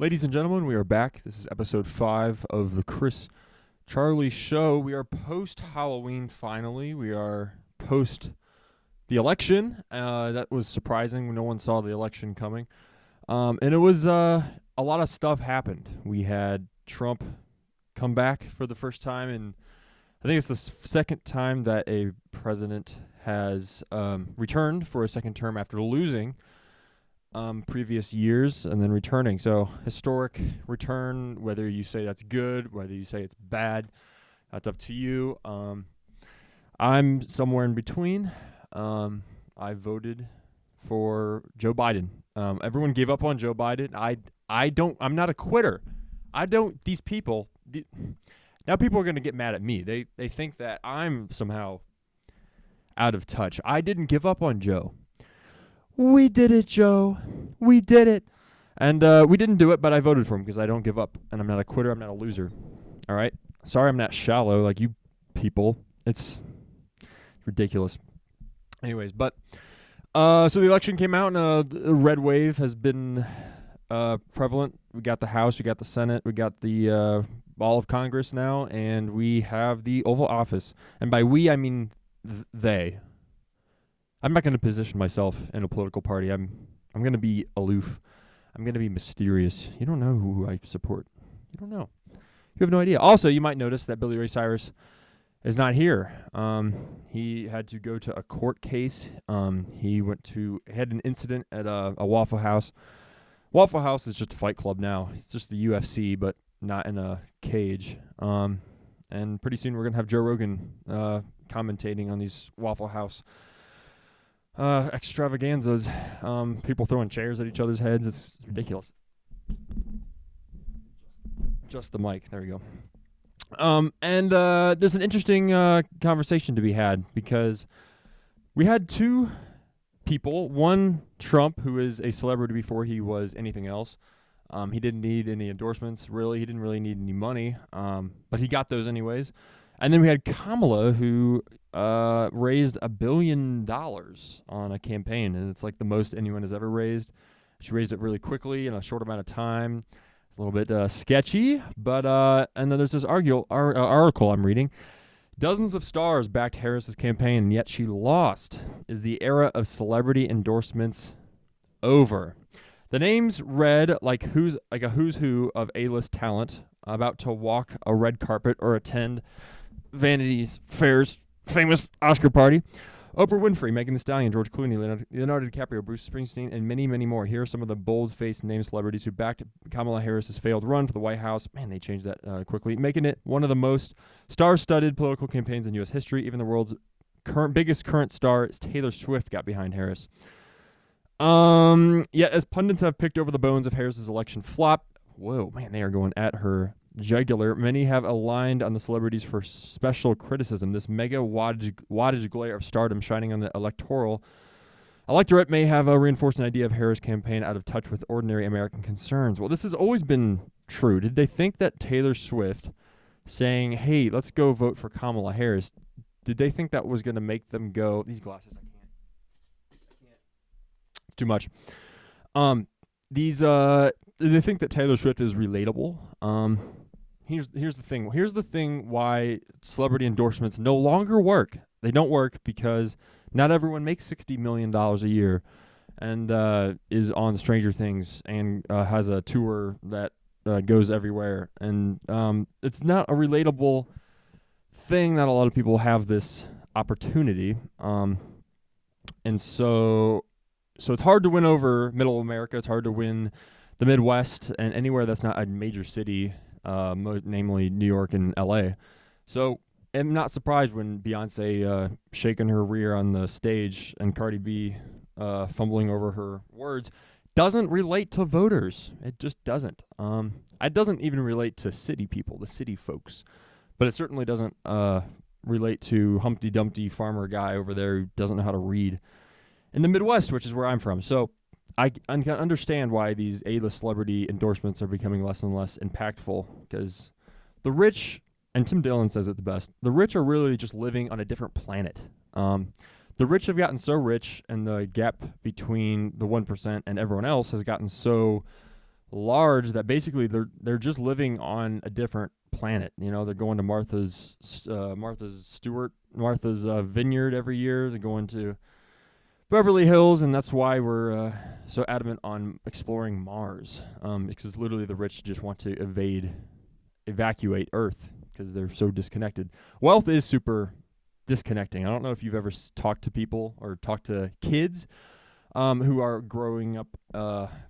Ladies and gentlemen, we are back. This is episode 5 of the Chris Charlie Show. We are post-Halloween finally. We are post the election. That was surprising. No one saw the election coming. And it was a lot of stuff happened. We had Trump come back for the first time, and I think it's the second time that a president has returned for a second term after losing previous years and then returning. So historic return, whether you say that's good, whether you say it's bad, that's up to you. I'm somewhere in between. I voted for Joe Biden. Everyone gave up on Joe Biden. I'm not a quitter. These people, now people are going to get mad at me. They think that I'm somehow out of touch. I didn't give up on Joe. We did it, Joe. We did it. And we didn't do it, but I voted for him because I don't give up. And I'm not a quitter. I'm not a loser. All right? Sorry I'm not shallow like you people. It's ridiculous. Anyways, but so the election came out, and the red wave has been prevalent. We got the House. We got the Senate. We got the all of Congress now. And we have the Oval Office. And by we, I mean they. I'm not going to position myself in a political party. I'm going to be aloof. I'm going to be mysterious. You don't know who I support. You don't know. You have no idea. Also, you might notice that Billy Ray Cyrus is not here. He had to go to a court case. He had an incident at a Waffle House. Waffle House is just a fight club now. It's just the UFC, but not in a cage. And pretty soon we're going to have Joe Rogan commentating on these Waffle House extravaganzas, people throwing chairs at each other's heads. It's ridiculous. Just the mic. There you go. And there's an interesting conversation to be had because we had two people. One, Trump, who is a celebrity before he was anything else. He didn't need any endorsements, really. He didn't really need any money, but he got those anyways. And then we had Kamala, who raised $1 billion on a campaign, and it's like the most anyone has ever raised. She raised it really quickly in a short amount of time. It's a little bit sketchy, but and then there's this article I'm reading. Dozens of stars backed Harris's campaign, and yet she lost. Is the era of celebrity endorsements over? The names read like a who's who of A-list talent about to walk a red carpet or attend Vanity Fair's famous Oscar party. Oprah Winfrey, Megan Thee Stallion, George Clooney, Leonardo DiCaprio, Bruce Springsteen, and many, many more. Here are some of the bold-faced named celebrities who backed Kamala Harris's failed run for the White House. Man, they changed that quickly, making it one of the most star-studded political campaigns in U.S. history. Even the world's biggest current star, Taylor Swift, got behind Harris. Yet, as pundits have picked over the bones of Harris's election flop, whoa, man, they are going at her jugular. Many have aligned on the celebrities for special criticism. This mega wattage glare of stardom shining on the electorate may have reinforced an idea of Harris' campaign out of touch with ordinary American concerns. Well, this has always been true. Did they think that Taylor Swift saying, hey, let's go vote for Kamala Harris, did they think that was going to make them go, these glasses, I can't. It's too much. They think that Taylor Swift is relatable. Here's the thing. Here's the thing why celebrity endorsements no longer work. They don't work because not everyone makes $60 million a year and is on Stranger Things and has a tour that goes everywhere. And it's not a relatable thing that a lot of people have this opportunity. And so it's hard to win over middle America. It's hard to win the Midwest and anywhere that's not a major city, namely New York and L.A. So I'm not surprised when Beyonce shaking her rear on the stage and Cardi B fumbling over her words doesn't relate to voters. It just doesn't. It doesn't even relate to city people, the city folks. But it certainly doesn't relate to Humpty Dumpty farmer guy over there who doesn't know how to read in the Midwest, which is where I'm from. So I can understand why these A-list celebrity endorsements are becoming less and less impactful because the rich, and Tim Dillon says it the best, the rich are really just living on a different planet. The rich have gotten so rich and the gap between the 1% and everyone else has gotten so large that basically they're just living on a different planet. You know, they're going to Martha's Vineyard every year. They're going to Beverly Hills, and that's why we're so adamant on exploring Mars. Because literally the rich just want to evacuate Earth because they're so disconnected. Wealth is super disconnecting. I don't know if you've ever talked to people or talked to kids who are growing up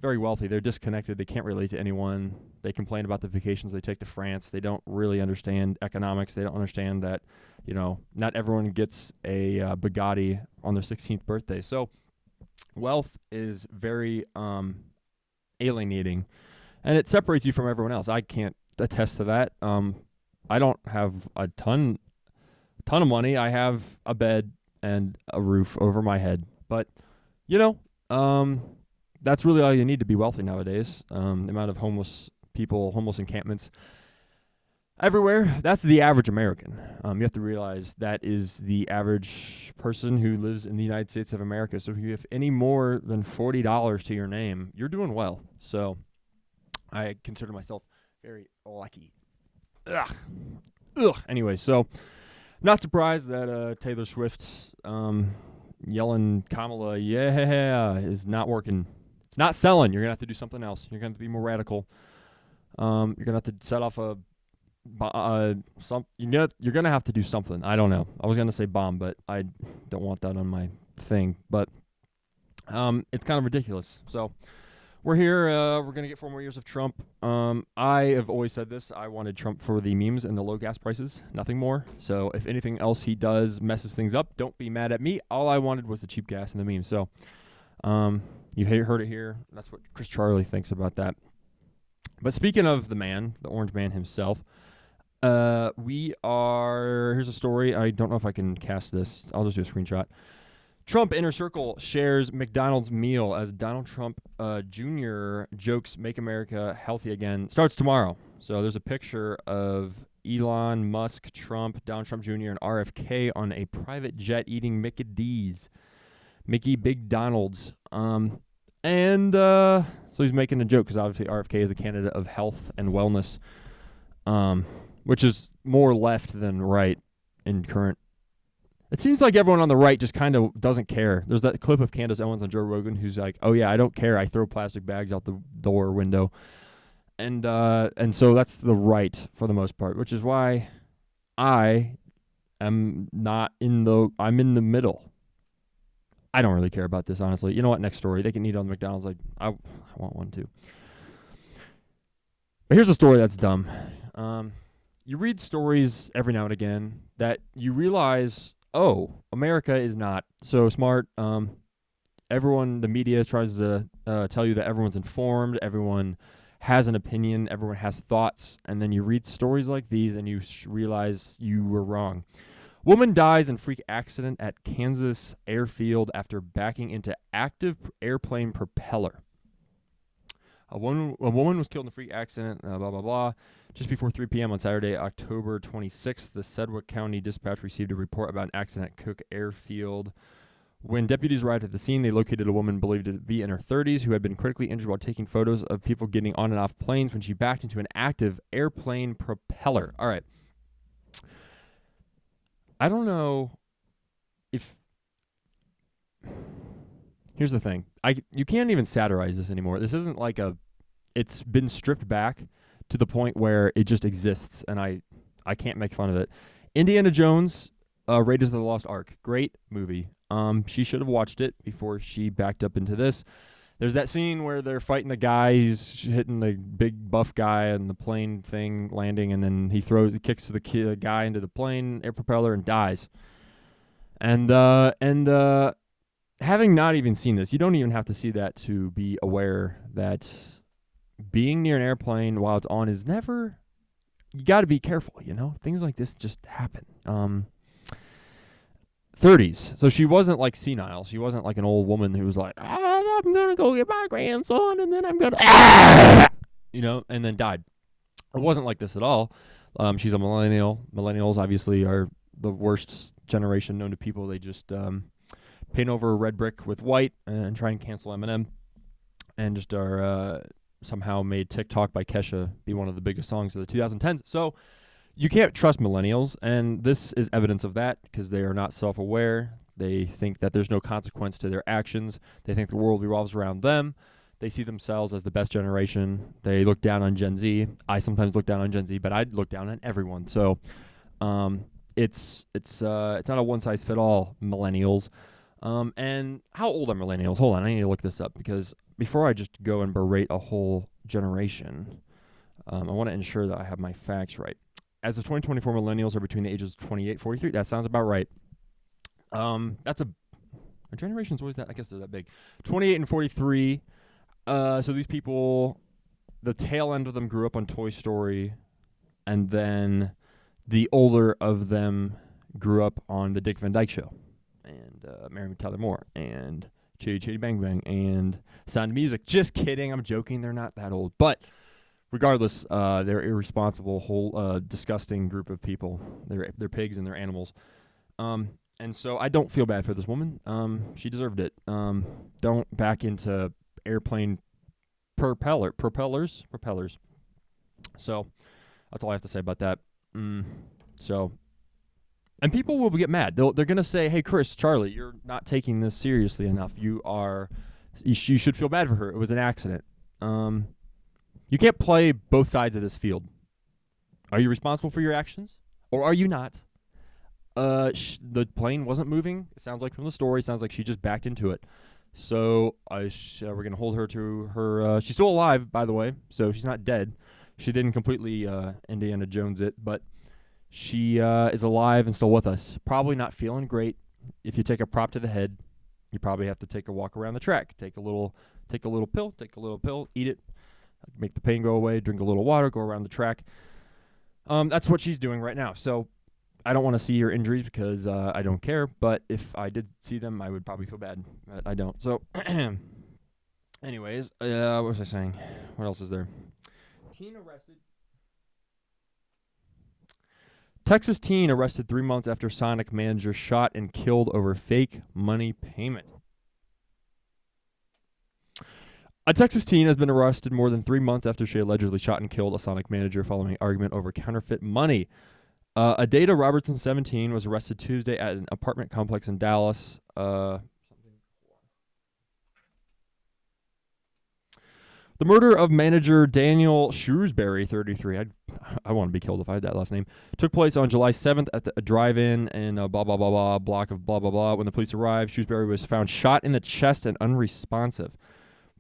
very wealthy. They're disconnected. They can't relate to anyone. They complain about the vacations they take to France. They don't really understand economics. They don't understand that, you know, not everyone gets a Bugatti on their 16th birthday. So wealth is very alienating, and it separates you from everyone else. I can't attest to that. I don't have a ton of money. I have a bed and a roof over my head, but you know, that's really all you need to be wealthy nowadays. The amount of homeless people, homeless encampments everywhere, that's the average American. You have to realize that is the average person who lives in the United States of America. So if you have any more than $40 to your name, you're doing well. So I consider myself very lucky. Anyway, so not surprised that Taylor Swift yelling Kamala, yeah, is not working. It's not selling. You're going to have to do something else. You're going to have to be more radical. You're going to have to set off you're going to have to do something. I don't know. I was going to say bomb, but I don't want that on my thing. But it's kind of ridiculous. So we're here. We're going to get 4 more years of Trump. I have always said this. I wanted Trump for the memes and the low gas prices. Nothing more. So if anything else he does messes things up, don't be mad at me. All I wanted was the cheap gas and the memes. So you heard it here. That's what Chris Charlie thinks about that. But speaking of the man, the orange man himself, here's a story. I don't know if I can cast this. I'll just do a screenshot. Trump Inner Circle shares McDonald's meal as Donald Trump Jr. jokes Make America Healthy Again. Starts tomorrow. So there's a picture of Elon Musk, Trump, Donald Trump Jr., and RFK on a private jet eating Mickey D's. Mickey Big Donald's. So he's making a joke because obviously RFK is a candidate of health and wellness, which is more left than right in current. It seems like everyone on the right just kind of doesn't care. There's that clip of Candace Owens on Joe Rogan who's like, oh, yeah, I don't care. I throw plastic bags out the door window. And so that's the right for the most part, which is why I am not I'm in the middle. I don't really care about this, honestly. You know what? Next story. They can eat on the McDonald's. Like, I want one too. But here's a story that's dumb. You read stories every now and again that you realize, oh, America is not so smart. The media tries to tell you that everyone's informed, everyone has an opinion, everyone has thoughts, and then you read stories like these and you realize you were wrong. Woman dies in freak accident at Kansas airfield after backing into active airplane propeller. A woman was killed in a freak accident, blah, blah, blah. Just before 3 p.m. on Saturday, October 26th, the Sedgwick County Dispatch received a report about an accident at Cook Airfield. When deputies arrived at the scene, they located a woman believed to be in her 30s who had been critically injured while taking photos of people getting on and off planes when she backed into an active airplane propeller. All right. I don't know if... Here's the thing. You can't even satirize this anymore. This isn't like it's been stripped back to the point where it just exists, and I can't make fun of it. Indiana Jones, Raiders of the Lost Ark. Great movie. She should have watched it before she backed up into this. There's that scene where they're fighting the guy. He's hitting the big buff guy and the plane thing landing, and then he kicks the guy into the plane air propeller and dies. And having not even seen this, you don't even have to see that to be aware that being near an airplane while it's on is never. You got to be careful, you know. Things like this just happen. 30s. So she wasn't like senile. She wasn't like an old woman who was like, I'm going to go get my grandson and then I'm going to, and then died. It wasn't like this at all. She's a millennial. Millennials obviously are the worst generation known to people. They just paint over a red brick with white and try and cancel Eminem and just are somehow made TikTok by Kesha be one of the biggest songs of the 2010s. So you can't trust millennials, and this is evidence of that because they are not self-aware. They think that there's no consequence to their actions. They think the world revolves around them. They see themselves as the best generation. They look down on Gen Z. I sometimes look down on Gen Z, but I look down on everyone. So it's not a one-size-fit-all millennials. And how old are millennials? Hold on, I need to look this up because before I just go and berate a whole generation, I want to ensure that I have my facts right. As of 2024, millennials are between the ages of 28 and 43. That sounds about right. That's a generation's always that. I guess they're that big. 28 and 43. So these people, the tail end of them grew up on Toy Story, and then the older of them grew up on the Dick Van Dyke Show, and Mary Tyler Moore, and Chitty Chitty Bang Bang, and Sound of Music. Just kidding. I'm joking. They're not that old. But regardless, they're irresponsible, whole, disgusting group of people. They're pigs and they're animals. And so I don't feel bad for this woman. She deserved it. Don't back into airplane propellers. So that's all I have to say about that. So, and people will get mad. They're gonna say, "Hey, Chris, Charlie, you're not taking this seriously enough. You should feel bad for her. It was an accident." You can't play both sides of this field. Are you responsible for your actions, or are you not? The plane wasn't moving. It sounds like from the story. It sounds like she just backed into it. So we're going to hold her to her. She's still alive, by the way, so she's not dead. She didn't completely Indiana Jones it, but she is alive and still with us. Probably not feeling great. If you take a prop to the head, you probably have to take a walk around the track. Take a little pill, eat it, make the pain go away, drink a little water, go around the track. That's what she's doing right now. So I don't want to see her injuries because I don't care. But if I did see them, I would probably feel bad. But I don't. So anyways, what was I saying? What else is there? Teen arrested. Texas teen arrested 3 months after Sonic manager shot and killed over fake money payment. A Texas teen has been arrested more than 3 months after she allegedly shot and killed a Sonic manager following an argument over counterfeit money. Adata Robertson, 17, was arrested Tuesday at an apartment complex in Dallas. The murder of manager Daniel Shrewsbury, 33, I want to be killed if I had that last name, took place on July 7th at a drive-in in a blah, blah, blah, blah, block of blah, blah, blah. When the police arrived, Shrewsbury was found shot in the chest and unresponsive.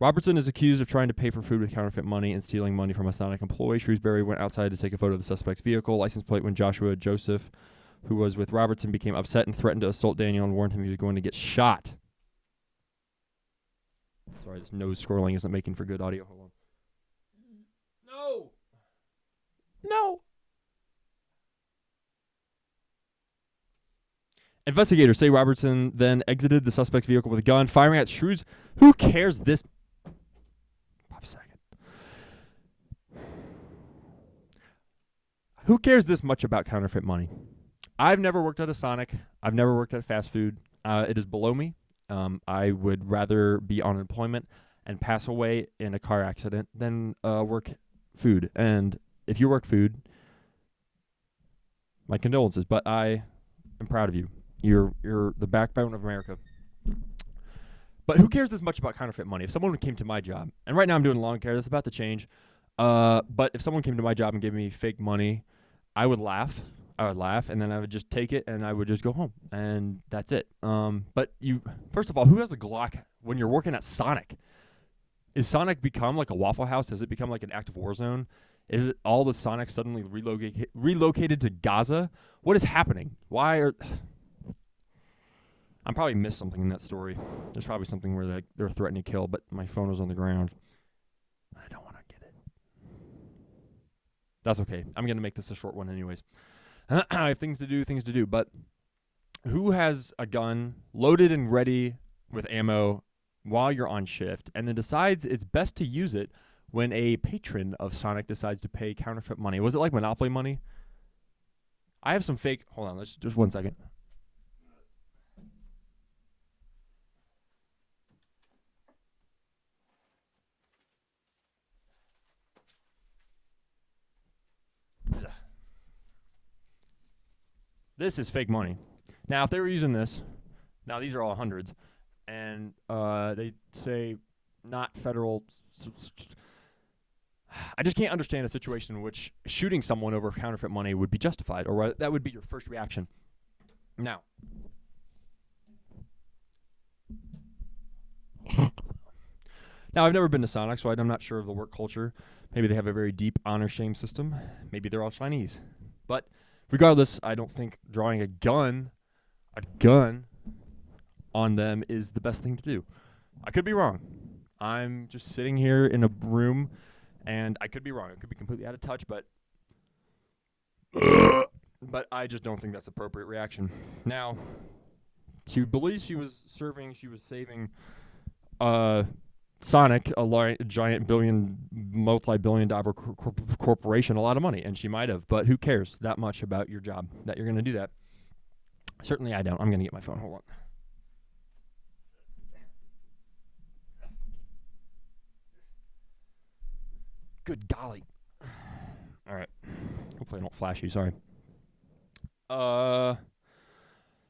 Robertson is accused of trying to pay for food with counterfeit money and stealing money from a Sonic employee. Shrewsbury went outside to take a photo of the suspect's vehicle license plate when Joshua Joseph, who was with Robertson, became upset and threatened to assault Daniel and warned him he was going to get shot. Sorry, this nose scrolling isn't making for good audio. Hold on. No. Investigators say Robertson then exited the suspect's vehicle with a gun, firing at Shrews. Who cares this? Pop a second. Who cares this much about counterfeit money? I've never worked at a Sonic. I've never worked at fast food. It is below me. I would rather be on unemployment and pass away in a car accident than work food. And if you work food, my condolences. But I am proud of you. You're the backbone of America. But who cares this much about counterfeit money? If someone came to my job, and right now I'm doing lawn care, that's about to change. But if someone came to my job and gave me fake money, I would laugh, and then I would just take it, and I would just go home, and that's it. But first of all, who has a Glock when you're working at Sonic? Is Sonic become like a Waffle House? Has it become like an active war zone? Is it all the Sonics suddenly relocated to Gaza? What is happening? I probably missed something in that story. There's probably something where they're threatening to kill, but my phone was on the ground. I don't want to get it. That's okay. I'm going to make this a short one anyways. I have things to do. But who has a gun loaded and ready with ammo while you're on shift and then decides it's best to use it when a patron of Sonic decides to pay counterfeit money? Was it like Monopoly money? I have some fake... Hold on, just 1 second. This is fake money. Now, if they were using this, now these are all hundreds, and they say not federal. I just can't understand a situation in which shooting someone over counterfeit money would be justified, or that would be your first reaction. Now, I've never been to Sonic, so I'm not sure of the work culture. Maybe they have a very deep honor shame system. Maybe they're all Chinese. But regardless, I don't think drawing a gun on them is the best thing to do. I could be wrong. I'm just sitting here in a room, and I could be wrong. I could be completely out of touch, but I just don't think that's appropriate reaction. Now, she believes she was saving Sonic, a giant multi-billion-dollar corporation, a lot of money, and she might have, but who cares that much about your job that you're going to do that? Certainly I don't. I'm going to get my phone. Hold on. Good golly. All right. Hopefully I don't flash you. Sorry. Oh,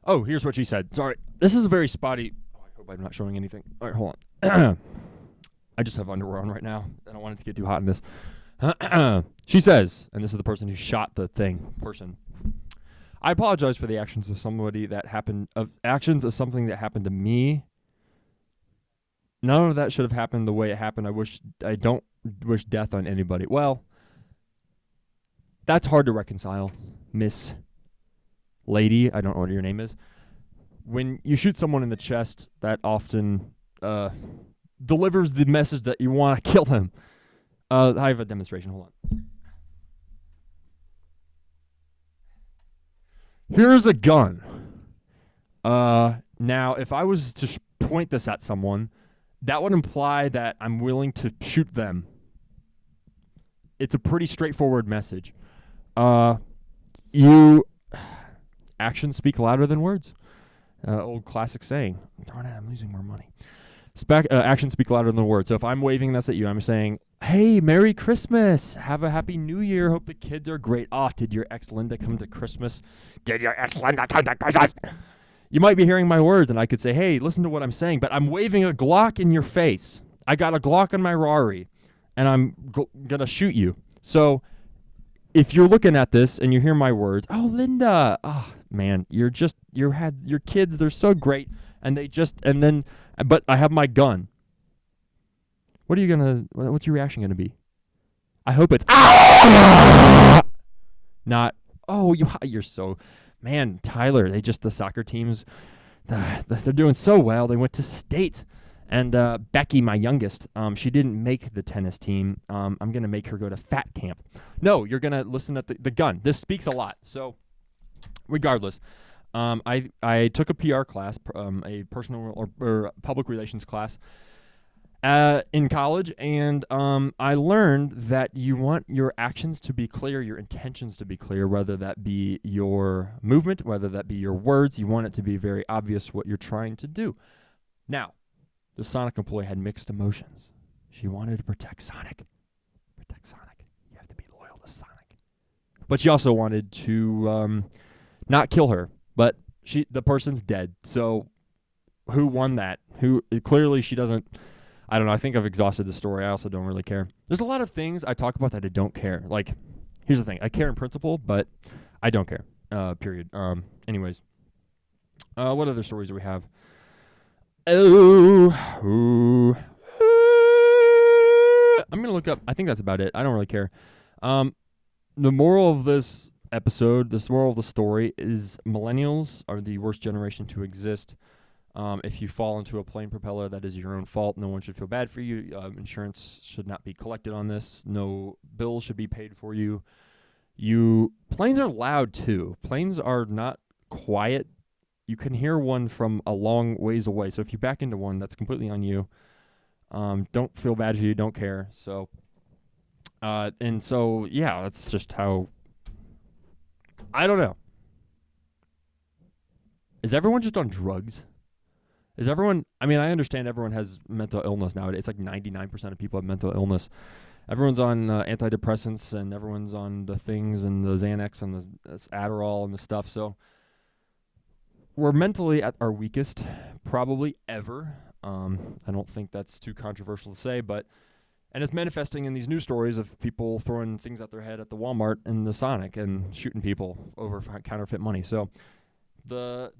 here's what she said. Sorry. This is a very spotty. Oh, I hope I'm not showing anything. All right, hold on. I just have underwear on right now. I don't want it to get too hot in this. She says, and this is the person who shot the person. I apologize for the actions of something that happened to me. None of that should have happened the way it happened. I don't wish death on anybody. Well, that's hard to reconcile, Miss Lady. I don't know what your name is. When you shoot someone in the chest, that often delivers the message that you want to kill him. I have a demonstration. Hold on. Here's a gun. Now, if I was to point this at someone, that would imply that I'm willing to shoot them. It's a pretty straightforward message. Actions speak louder than words. Old classic saying. Darn it, I'm losing more money. Actions speak louder than words. So if I'm waving this at you, I'm saying, hey, Merry Christmas. Have a Happy New Year. Hope the kids are great. Did your ex Linda come to Christmas? Did your ex Linda come to Christmas? You might be hearing my words, and I could say, hey, listen to what I'm saying, but I'm waving a Glock in your face. I got a Glock on my Rari, and I'm going to shoot you. So if you're looking at this and you hear my words, oh, Linda, man, your kids, they're so great, but I have my gun. What's your reaction going to be? I hope it's, not, oh, you're so, man, Tyler, the soccer teams, they're doing so well. They went to state. And Becky, my youngest, she didn't make the tennis team. I'm going to make her go to fat camp. No, you're going to listen at the gun. This speaks a lot. So regardless, I took a PR class, a personal or public relations class in college, and I learned that you want your actions to be clear, your intentions to be clear, whether that be your movement, whether that be your words. You want it to be very obvious what you're trying to do. Now, the Sonic employee had mixed emotions. She wanted to protect Sonic. Protect Sonic. You have to be loyal to Sonic. But she also wanted to not kill her. But the person's dead. So who won that? Clearly she doesn't. I don't know. I think I've exhausted the story. I also don't really care. There's a lot of things I talk about that I don't care. Like, here's the thing. I care in principle, but I don't care. Period. Anyways. What other stories do we have? I'm going to look up. I think that's about it. I don't really care. The moral of this episode, the moral of the story is millennials are the worst generation to exist. If you fall into a plane propeller, that is your own fault. No one should feel bad for you. Insurance should not be collected on this. No bills should be paid for you. Planes are loud too. Planes are not quiet. You can hear one from a long ways away. So if you back into one, that's completely on you. Don't feel bad if you don't care. So, yeah, that's just how. I don't know. Is everyone just on drugs? I understand everyone has mental illness nowadays. It's like 99% of people have mental illness. Everyone's on antidepressants, and everyone's on the things and the Xanax and the Adderall and the stuff. So we're mentally at our weakest probably ever. I don't think that's too controversial to say, but and it's manifesting in these news stories of people throwing things at their head at the Walmart and the Sonic and shooting people over counterfeit money. So the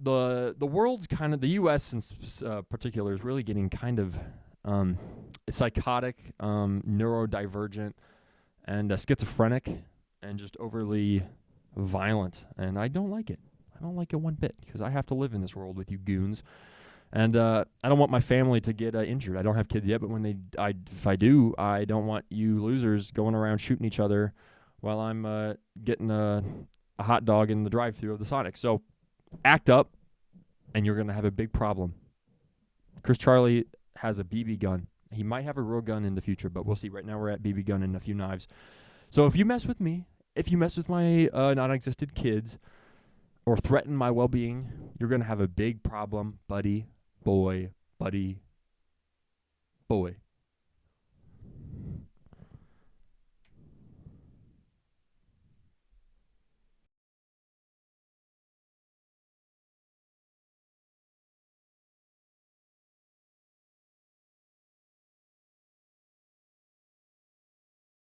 world's kind of, the U.S. in particular is really getting kind of psychotic, neurodivergent, and schizophrenic, and just overly violent. And I don't like it. I don't like it one bit, because I have to live in this world with you goons. And I don't want my family to get injured. I don't have kids yet, but if I do, I don't want you losers going around shooting each other while I'm getting a hot dog in the drive-thru of the Sonic. So act up, and you're going to have a big problem. Chris Charlie has a BB gun. He might have a real gun in the future, but we'll see. Right now we're at BB gun and a few knives. So if you mess with me, if you mess with my non-existent kids or threaten my well-being, you're going to have a big problem, buddy, boy,